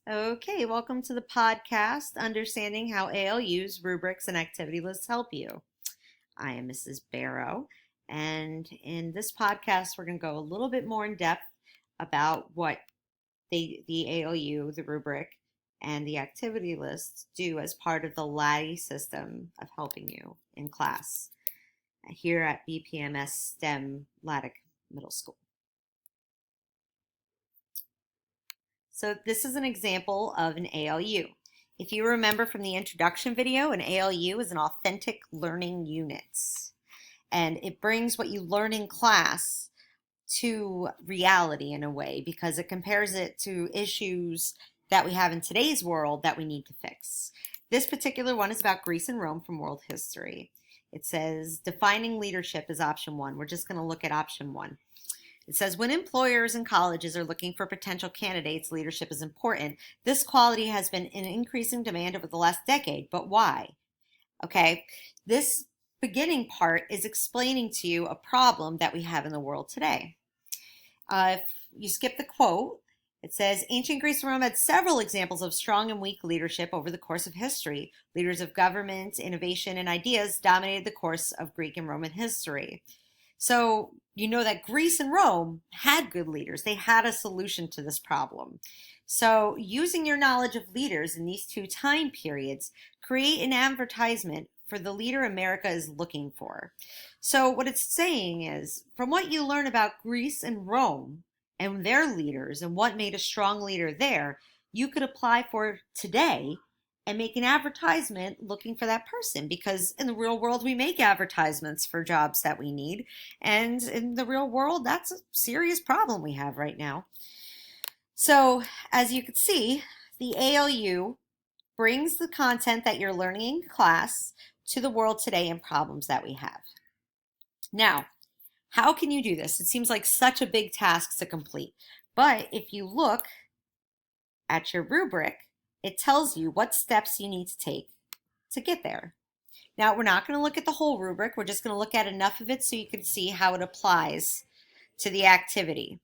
Okay, welcome to the podcast, Understanding How ALUs, Rubrics, and Activity Lists Help You. I am Mrs. Barrow, and in this podcast, we're going to go a little bit more in depth about what the ALU, the rubric, and the activity lists do as part of the LADI system of helping you in class here at BPMS STEM Laddick Middle School. So this is an example of an ALU. If you remember from the introduction video, an ALU is an authentic learning unit. And it brings what you learn in class to reality in a way because it compares it to issues that we have in today's world that we need to fix. This particular one is about Greece and Rome from world history. It says defining leadership is option one. We're just going to look at option one. It says, when employers and colleges are looking for potential candidates, leadership is important. This quality has been in increasing demand over the last decade, but why? Okay, this beginning part is explaining to you a problem that we have in the world today. If you skip the quote, it says, ancient Greece and Rome had several examples of strong and weak leadership over the course of history. Leaders of government, innovation, and ideas dominated the course of Greek and Roman history. So you know that Greece and Rome had good leaders. They had a solution to this problem. So using your knowledge of leaders in these two time periods, create an advertisement for the leader America is looking for. So what it's saying is, from what you learn about Greece and Rome and their leaders and what made a strong leader there, you could apply for today and make an advertisement looking for that person, because in the real world we make advertisements for jobs that we need, and in the real world that's a serious problem we have right now. So as you can see, the ALU brings the content that you're learning in class to the world today and problems that we have. Now, how can you do this? It seems like such a big task to complete, but if you look at your rubric, it tells you what steps you need to take to get there. Now, we're not going to look at the whole rubric. We're just going to look at enough of it so you can see how it applies to the activity.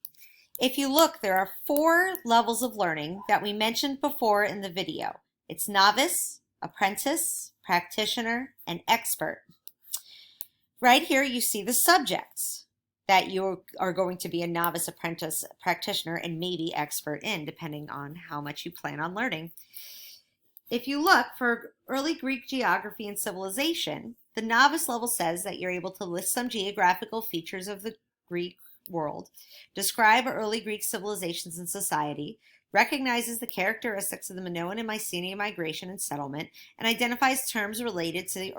If you look, there are 4 levels of learning that we mentioned before in the video. It's novice, apprentice, practitioner, and expert. Right here, you see the subjects that you are going to be a novice, apprentice, practitioner, and maybe expert in, depending on how much you plan on learning. If you look for early Greek geography and civilization, the novice level says that you're able to list some geographical features of the Greek world, describe early Greek civilizations and society, recognizes the characteristics of the Minoan and Mycenaean migration and settlement, and identifies terms related to the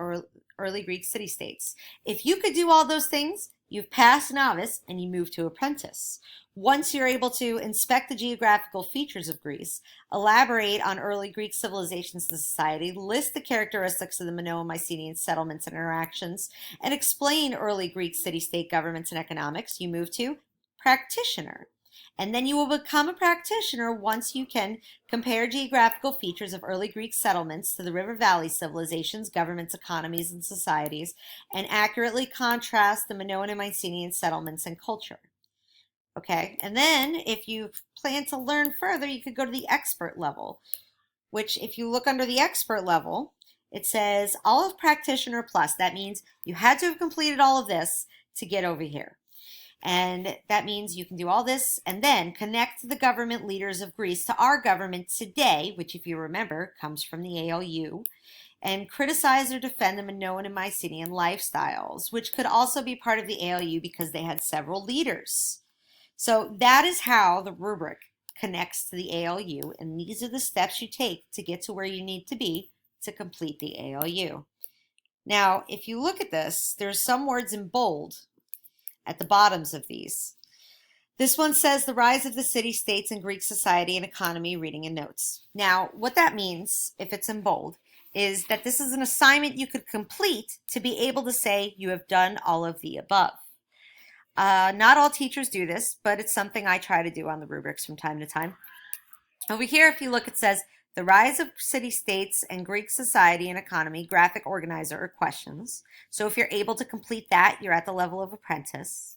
early Greek city-states. If you could do all those things, you've passed novice and you move to apprentice. Once you're able to inspect the geographical features of Greece, elaborate on early Greek civilizations and society, list the characteristics of the Minoan Mycenaean settlements and interactions, and explain early Greek city-state governments and economics, you move to practitioner. And then you will become a practitioner once you can compare geographical features of early Greek settlements to the river valley civilizations, governments, economies, and societies, and accurately contrast the Minoan and Mycenaean settlements and culture. Okay, and then if you plan to learn further, you could go to the expert level, which if you look under the expert level, it says all of practitioner plus. That means you had to have completed all of this to get over here. And that means you can do all this and then connect the government leaders of Greece to our government today, which if you remember comes from the ALU, and criticize or defend the Minoan and Mycenaean lifestyles, which could also be part of the ALU because they had several leaders. So that is how the rubric connects to the ALU, and these are the steps you take to get to where you need to be to complete the ALU. Now, if you look at this, there's some words in bold at the bottoms of these. This one says the rise of the city-states in Greek society and economy, reading and notes. Now, what that means, if it's in bold, is that this is an assignment you could complete to be able to say you have done all of the above. Not all teachers do this, but it's something I try to do on the rubrics from time to time. Over here, if you look, it says the rise of city-states and Greek society and economy, graphic organizer, or questions. So if you're able to complete that, you're at the level of apprentice.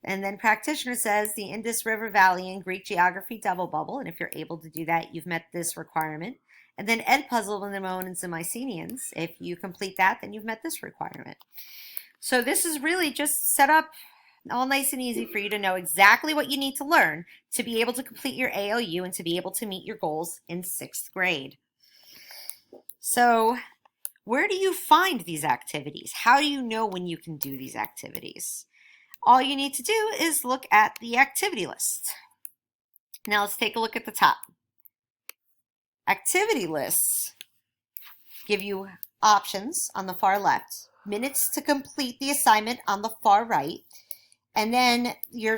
And then practitioner says the Indus River Valley and Greek geography double bubble. And if you're able to do that, you've met this requirement. And then Ed puzzle in the Minoans and Mycenaeans. If you complete that, then you've met this requirement. So this is really just set up all nice and easy for you to know exactly what you need to learn to be able to complete your ALU and to be able to meet your goals in 6th grade. So where do you find these activities? How do you know when you can do these activities? All you need to do is look at the activity list. Now let's take a look at the top. Activity lists give you options on the far left, minutes to complete the assignment on the far right, and then your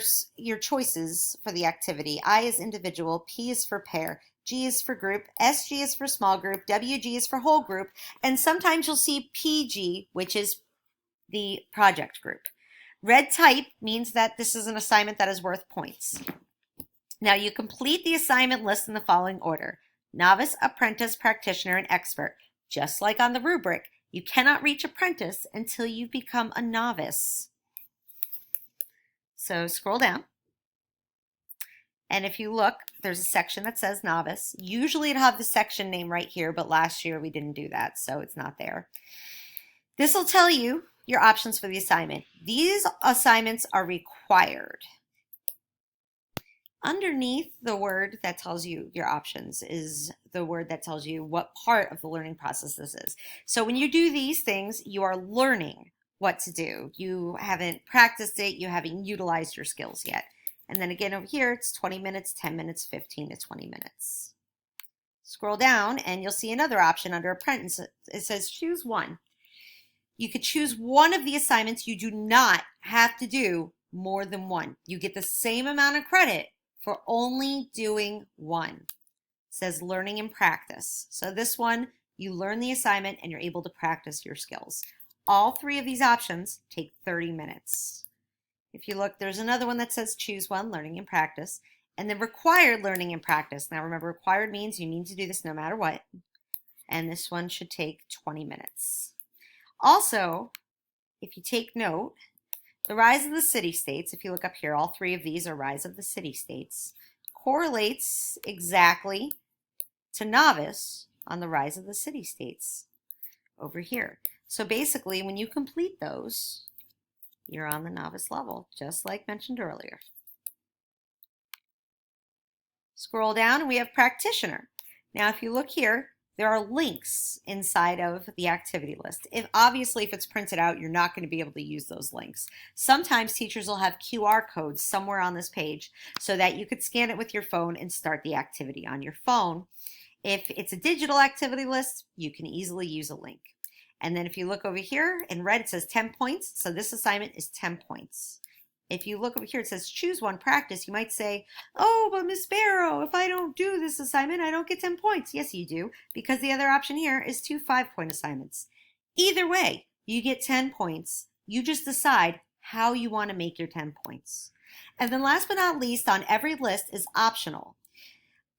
choices for the activity. I is individual, P is for pair, G is for group, SG is for small group, WG is for whole group, and sometimes you'll see PG, which is the project group. Red type means that this is an assignment that is worth points. Now you complete the assignment list in the following order: novice, apprentice, practitioner, and expert. Just like on the rubric, you cannot reach apprentice until you become a novice. So scroll down. And if you look, there's a section that says novice. Usually it'll have the section name right here, but last year we didn't do that, so it's not there. This will tell you your options for the assignment. These assignments are required. Underneath the word that tells you your options is the word that tells you what part of the learning process this is. So when you do these things, you are learning what to do. You haven't practiced it, you haven't utilized your skills yet. And then again over here, it's 20 minutes, 10 minutes, 15 to 20 minutes. Scroll down and you'll see another option under apprentice. It says choose one. You could choose one of the assignments. You do not have to do more than one. You get the same amount of credit for only doing one. It says learning and practice. So this one, you learn the assignment and you're able to practice your skills. All 3 of these options take 30 minutes. If you look, there's another one that says choose one, learning and practice, and then required learning and practice. Now remember, required means you need to do this no matter what. And this one should take 20 minutes. Also, if you take note, the rise of the city-states, if you look up here, all 3 of these are rise of the city-states, correlates exactly to novice on the rise of the city-states over here. So basically, when you complete those, you're on the novice level, just like mentioned earlier. Scroll down and we have practitioner. Now, if you look here, there are links inside of the activity list. Obviously, if it's printed out, you're not going to be able to use those links. Sometimes teachers will have QR codes somewhere on this page so that you could scan it with your phone and start the activity on your phone. If it's a digital activity list, you can easily use a link. And then if you look over here in red, it says 10 points. So this assignment is 10 points. If you look over here, it says choose one practice. You might say, oh, but Miss Barrow, if I don't do this assignment, I don't get 10 points. Yes, you do, because the other option here is 2 5-point assignments. Either way, you get 10 points. You just decide how you want to make your 10 points. And then last but not least, on every list is optional.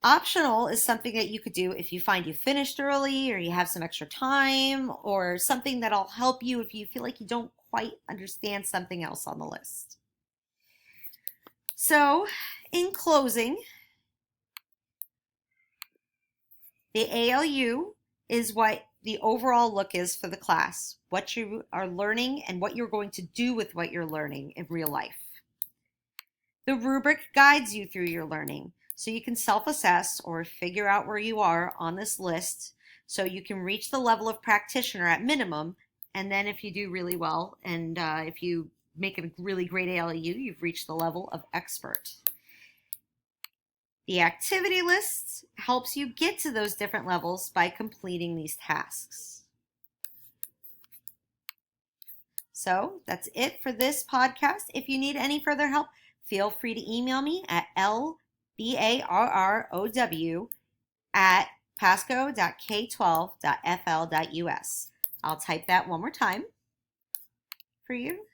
Optional is something that you could do if you find you finished early or you have some extra time or something that'll help you if you feel like you don't quite understand something else on the list. So, in closing, the ALU is what the overall look is for the class, what you are learning and what you're going to do with what you're learning in real life. The rubric guides you through your learning, so you can self-assess or figure out where you are on this list so you can reach the level of practitioner at minimum, and then if you do really well and if you make a really great ALU, you've reached the level of expert. The activity list helps you get to those different levels by completing these tasks. So that's it for this podcast. If you need any further help, feel free to email me at lbarrow@pasco.k12.fl.us. I'll type that one more time for you.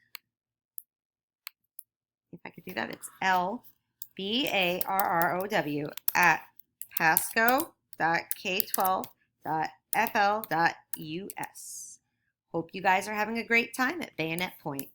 If I could do that, it's lbarrow@pasco.k12.fl.us. Hope you guys are having a great time at Bayonet Point.